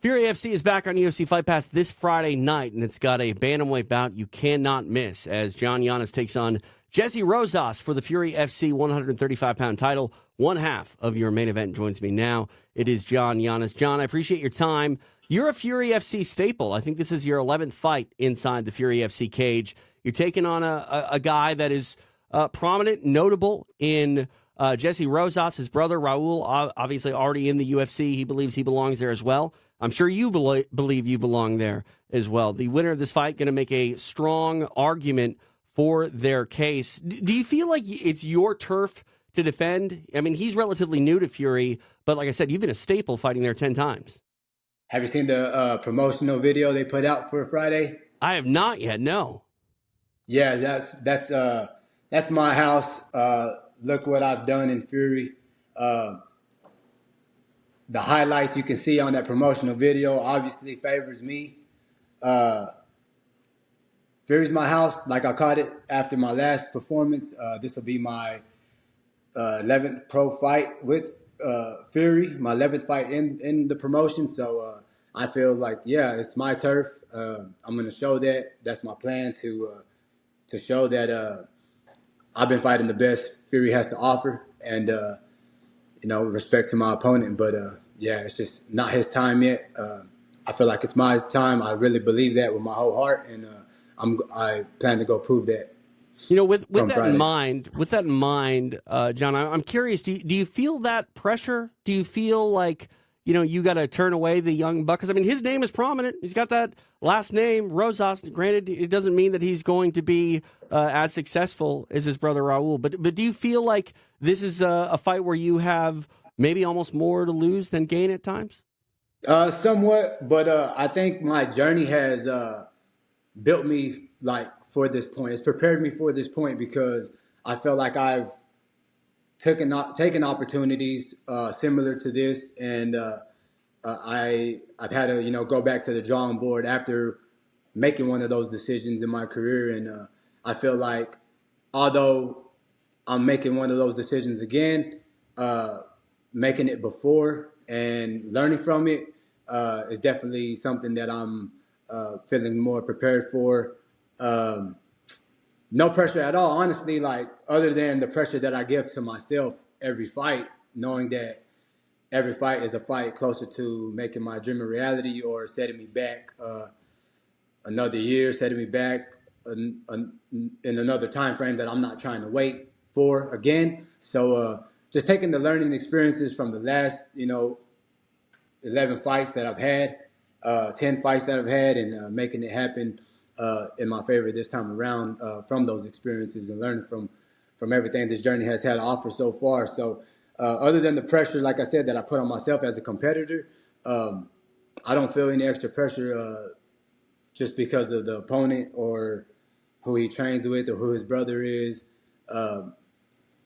Fury FC is back on UFC Fight Pass this Friday night, and it's got a bantamweight bout you cannot miss as John Yannis takes on Jessie Rosas for the Fury FC 135-pound title. One half of your main event joins me now. It is John Yannis. John, I appreciate your time. You're a Fury FC staple. I think this is your 11th fight inside the Fury FC cage. You're taking on a guy that is prominent, notable in Jessie Rosas. His brother, Raul, obviously already in the UFC. He believes he belongs there as well. I'm sure you believe you belong there as well. The winner of this fight going to make a strong argument for their case. Do you feel like it's your turf to defend? I mean, he's relatively new to Fury, but like I said, you've been a staple fighting there 10 times. Have you seen the promotional video they put out for Friday? I have not yet, no. Yeah, that's my house. Look what I've done in Fury. The highlights you can see on that promotional video obviously favors me. Fury's my house. Like I caught it after my last performance. This will be my 11th pro fight with Fury, my 11th fight in the promotion. So I feel like, yeah, it's my turf. I'm going to show that. That's my plan to show that I've been fighting the best Fury has to offer. And respect to my opponent, but yeah, it's just not his time yet. I feel like it's my time. I really believe that with my whole heart, and I plan to go prove that. With that in mind, John, I'm curious. Do you feel that pressure? Do you feel like you got to turn away the young buck? Because I mean, his name is prominent. He's got that last name, Rosas. Granted, it doesn't mean that he's going to be as successful as his brother Raul. But do you feel like this is a fight where you have maybe almost more to lose than gain at times? Somewhat, but I think my journey has built me for this point. It's prepared me for this point because I feel like I've taken opportunities similar to this, and I've had to go back to the drawing board after making one of those decisions in my career, and I feel like although I'm making one of those decisions again, making it before and learning from it is definitely something that I'm feeling more prepared for. No pressure at all, honestly, other than the pressure that I give to myself every fight, knowing that every fight is a fight closer to making my dream a reality or setting me back another year, setting me back in another time frame that I'm not trying to wait for again. So just taking the learning experiences from the last, 11 fights that I've had, 10 fights that I've had, and making it happen in my favor this time around from those experiences and learning from everything this journey has had to offer so far. So other than the pressure, like I said, that I put on myself as a competitor, I don't feel any extra pressure just because of the opponent or who he trains with or who his brother is.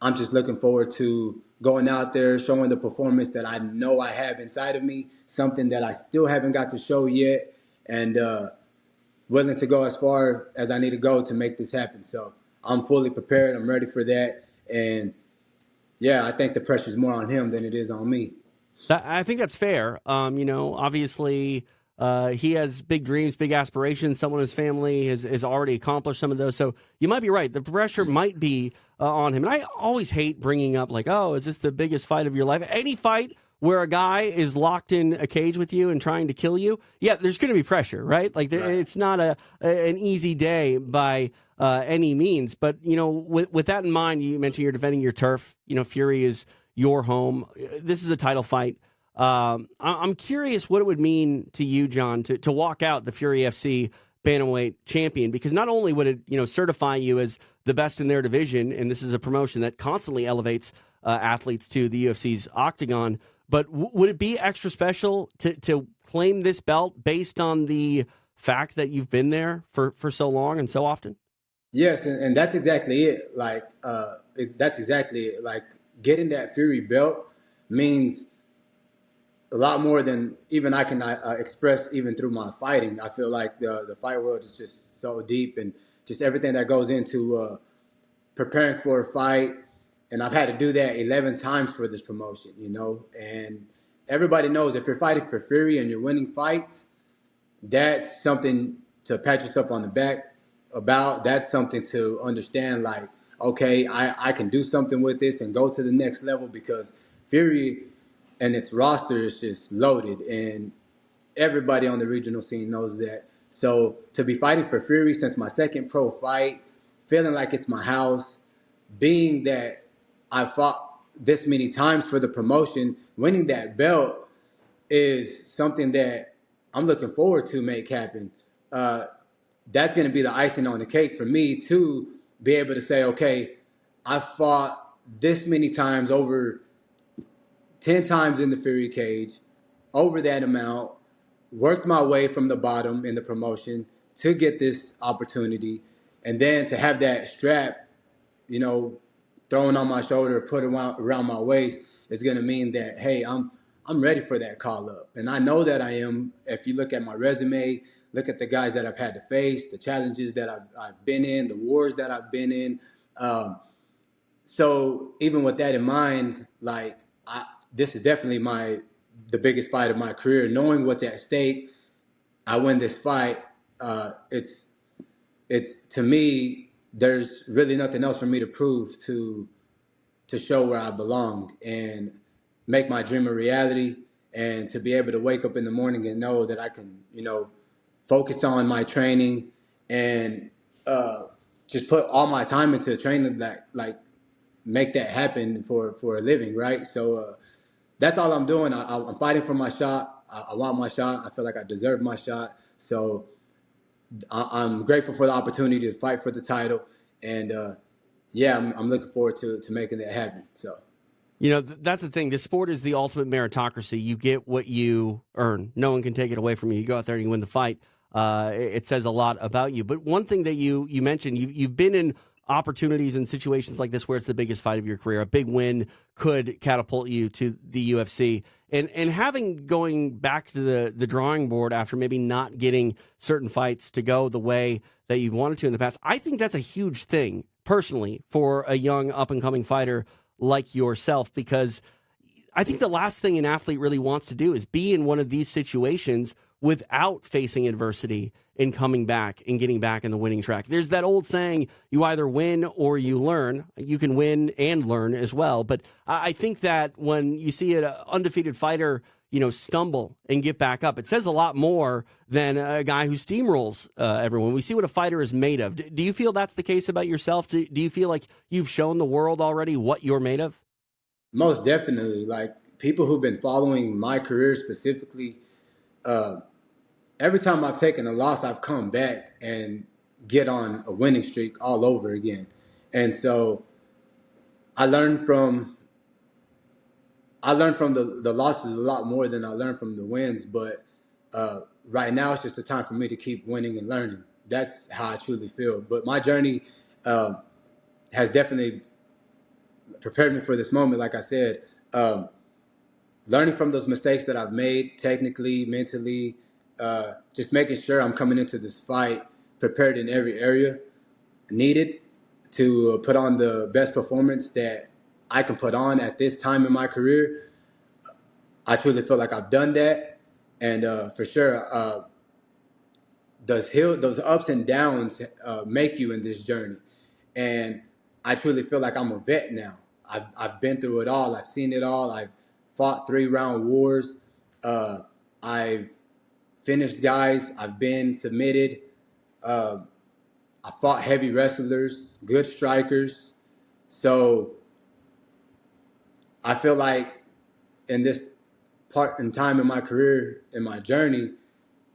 I'm just looking forward to going out there, showing the performance that I know I have inside of me, something that I still haven't got to show yet, and willing to go as far as I need to go to make this happen. So I'm fully prepared. I'm ready for that. And, yeah, I think the pressure is more on him than it is on me. I think that's fair. Obviously, he has big dreams, big aspirations. Someone in his family has already accomplished some of those. So you might be right. The pressure might be on him. And I always hate bringing up is this the biggest fight of your life? Any fight where a guy is locked in a cage with you and trying to kill you, yeah, there's going to be pressure, right? It's not an easy day by any means. But, with that in mind, you mentioned you're defending your turf. Fury is your home. This is a title fight. I'm curious what it would mean to you, John, to walk out the Fury FC bantamweight champion, because not only would it certify you as the best in their division, and this is a promotion that constantly elevates athletes to the UFC's octagon, but would it be extra special to claim this belt based on the fact that you've been there for so long and so often? Yes, and that's exactly it. That's exactly it. Getting that Fury belt means a lot more than even I can express even through my fighting. I feel like the fight world is just so deep, and just everything that goes into preparing for a fight. And I've had to do that 11 times for this promotion, and everybody knows if you're fighting for Fury and you're winning fights, that's something to pat yourself on the back about. That's something to understand, like, okay, I can do something with this and go to the next level, because Fury and its roster is just loaded, and everybody on the regional scene knows that. So to be fighting for Fury since my second pro fight, feeling like it's my house, being that I fought this many times for the promotion, winning that belt is something that I'm looking forward to make happen. That's going to be the icing on the cake for me to be able to say, okay, I fought this many times, over 10 times in the Fury cage, over that amount, worked my way from the bottom in the promotion to get this opportunity. And then to have that strap, you know, thrown on my shoulder, put around my waist, is going to mean that, hey, I'm ready for that call up. And I know that I am. If you look at my resume, look at the guys that I've had to face, the challenges that I've been in, the wars that I've been in. So even with that in mind, like, this is definitely the biggest fight of my career. Knowing what's at stake, I win this fight. It's to me, there's really nothing else for me to prove to show where I belong and make my dream a reality, and to be able to wake up in the morning and know that I can, focus on my training and just put all my time into training, that like make that happen for a living, right? So that's all I'm doing. I'm fighting for my shot. I want my shot. I feel like I deserve my shot. So I'm grateful for the opportunity to fight for the title, and yeah, I'm looking forward to making that happen. So. That's the thing. This sport is the ultimate meritocracy. You get what you earn. No one can take it away from you. You go out there and you win the fight. It says a lot about you. But one thing that you mentioned, you've been in opportunities and situations like this where it's the biggest fight of your career. A big win could catapult you to the UFC. And having going back to the drawing board after maybe not getting certain fights to go the way that you've wanted to in the past, I think that's a huge thing, personally, for a young up-and-coming fighter like yourself, because I think the last thing an athlete really wants to do is be in one of these situations without facing adversity and coming back and getting back in the winning track. There's that old saying, you either win or you learn. You can win and learn as well. But I think that when you see an undefeated fighter, stumble and get back up, it says a lot more than a guy who steamrolls everyone. We see what a fighter is made of. Do you feel that's the case about yourself? Do you feel like you've shown the world already what you're made of? Most definitely. Like, people who've been following my career specifically, every time I've taken a loss, I've come back and get on a winning streak all over again. And so I learned from the losses a lot more than I learned from the wins. But right now, it's just a time for me to keep winning and learning. That's how I truly feel. But my journey has definitely prepared me for this moment. Like I said, learning from those mistakes that I've made, technically, mentally, just making sure I'm coming into this fight prepared in every area needed to put on the best performance that I can put on at this time in my career. I truly feel like I've done that, and for sure, those ups and downs make you in this journey. And I truly feel like I'm a vet now. I've been through it all. I've seen it all. I've fought 3-round wars. I've finished guys. I've been submitted. I fought heavy wrestlers, good strikers. So I feel like in this part in time in my career, in my journey,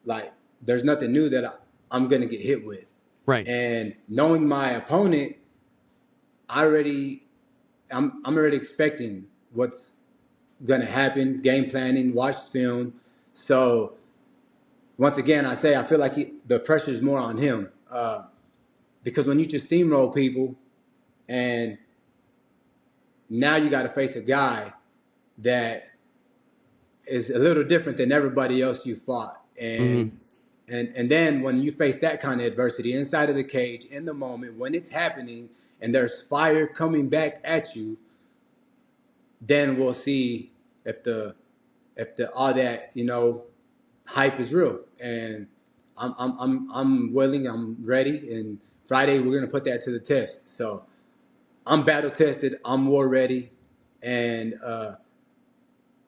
like, there's nothing new that I'm going to get hit with. Right. And knowing my opponent, I'm already expecting what's going to happen, game planning, watch film. So once again, I say I feel like the pressure is more on him, because when you just steamroll people, and now you got to face a guy that is a little different than everybody else you fought. And then when you face that kind of adversity inside of the cage, in the moment, when it's happening and there's fire coming back at you, then we'll see if the if all that hype is real. And I'm willing, I'm ready, and Friday we're gonna put that to the test. So I'm battle tested, I'm war ready, and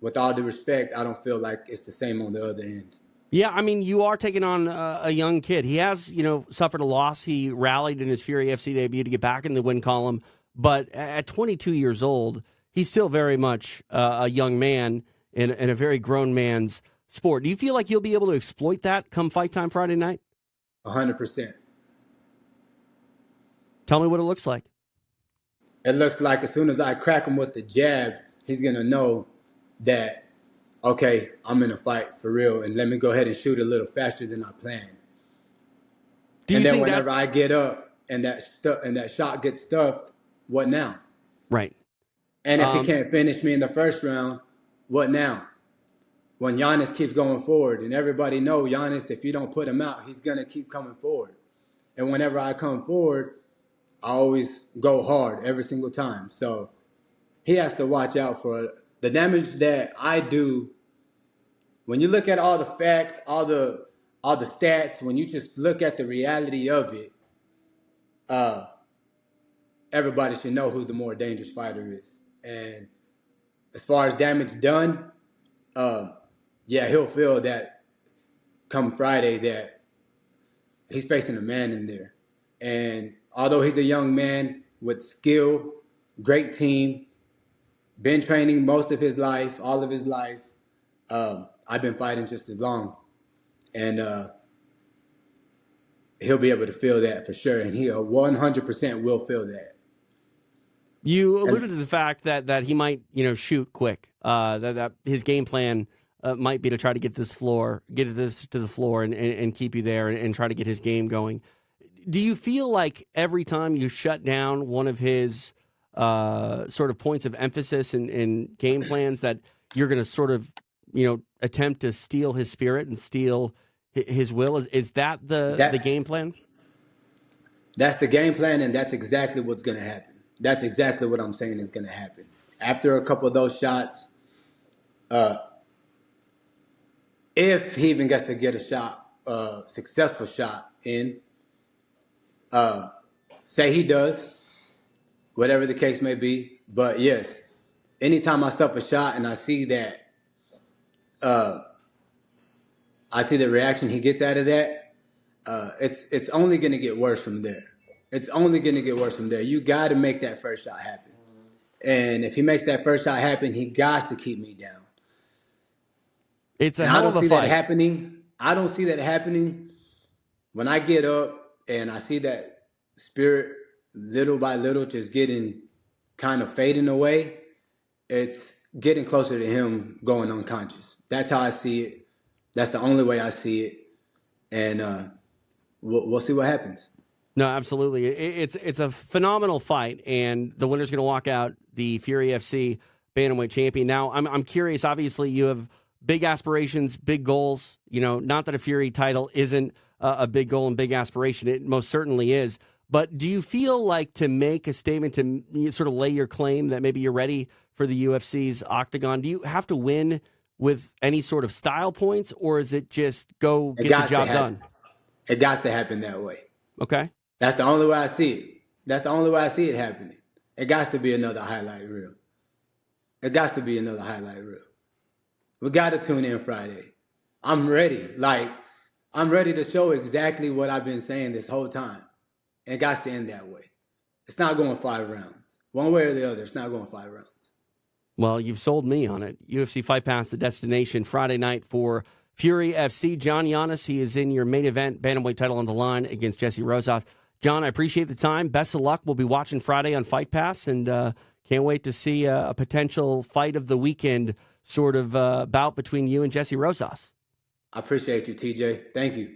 with all due respect, I don't feel like it's the same on the other end. Yeah, I mean, you are taking on a young kid. He has, suffered a loss. He rallied in his Fury FC debut to get back in the win column. But at 22 years old, he's still very much a young man in a very grown man's sport. Do you feel like you'll be able to exploit that come fight time Friday night? 100%. Tell me what it looks like. It looks like as soon as I crack him with the jab, he's going to know that, okay, I'm in a fight for real, and let me go ahead and shoot a little faster than I planned. And then whenever I get up and that shot gets stuffed, what now? Right. And if he can't finish me in the first round, what now? When Yannis keeps going forward, and everybody know Yannis, if you don't put him out, he's going to keep coming forward. And whenever I come forward, I always go hard every single time. So he has to watch out for the damage that I do. When you look at all the facts, all the stats, when you just look at the reality of it, everybody should know who the more dangerous fighter is. And as far as damage done, he'll feel that come Friday that he's facing a man in there. And although he's a young man with skill, great team, been training most of his life, all of his life, I've been fighting just as long. And he'll be able to feel that for sure. And he 100% will feel that. You alluded to the fact that he might, shoot quick. That his game plan might be to try to get this to the floor and keep you there and try to get his game going. Do you feel like every time you shut down one of his sort of points of emphasis and game plans that you're going to sort of, attempt to steal his spirit and steal his will? Is that the game plan? That's the game plan, and that's exactly what's going to happen. That's exactly what I'm saying is going to happen. After a couple of those shots, if he even gets to get a shot, successful shot in, say he does, whatever the case may be. But yes, anytime I stuff a shot and I see that, I see the reaction he gets out of that, it's only going to get worse from there. It's only going to get worse from there. You got to make that first shot happen. And if he makes that first shot happen, he got to keep me down. It's a hell of a fight. I don't see that happening when I get up and I see that spirit little by little just getting kind of fading away. It's getting closer to him going unconscious. That's how I see it. That's the only way I see it. And we'll see what happens. No, absolutely. It's a phenomenal fight, and the winner's going to walk out the Fury FC bantamweight champion. Now, I'm curious. Obviously, you have big aspirations, big goals. Not that a Fury title isn't a big goal and big aspiration. It most certainly is. But do you feel like to make a statement, to sort of lay your claim that maybe you're ready for the UFC's octagon, do you have to win with any sort of style points, or is it just get the job done? It got to happen that way. Okay. That's the only way I see it. That's the only way I see it happening. It got to be another highlight reel. It got to be another highlight reel. We got to tune in Friday. I'm ready. I'm ready to show exactly what I've been saying this whole time. It got to end that way. It's not going 5 rounds. One way or the other, it's not going 5 rounds. Well, you've sold me on it. UFC Fight Pass, the destination Friday night for Fury FC. John Yannis, he is in your main event, bantamweight title on the line against Jessie Rosas. John, I appreciate the time. Best of luck. We'll be watching Friday on Fight Pass, and can't wait to see a potential fight of the weekend sort of bout between you and Jessie Rosas. I appreciate you, TJ. Thank you.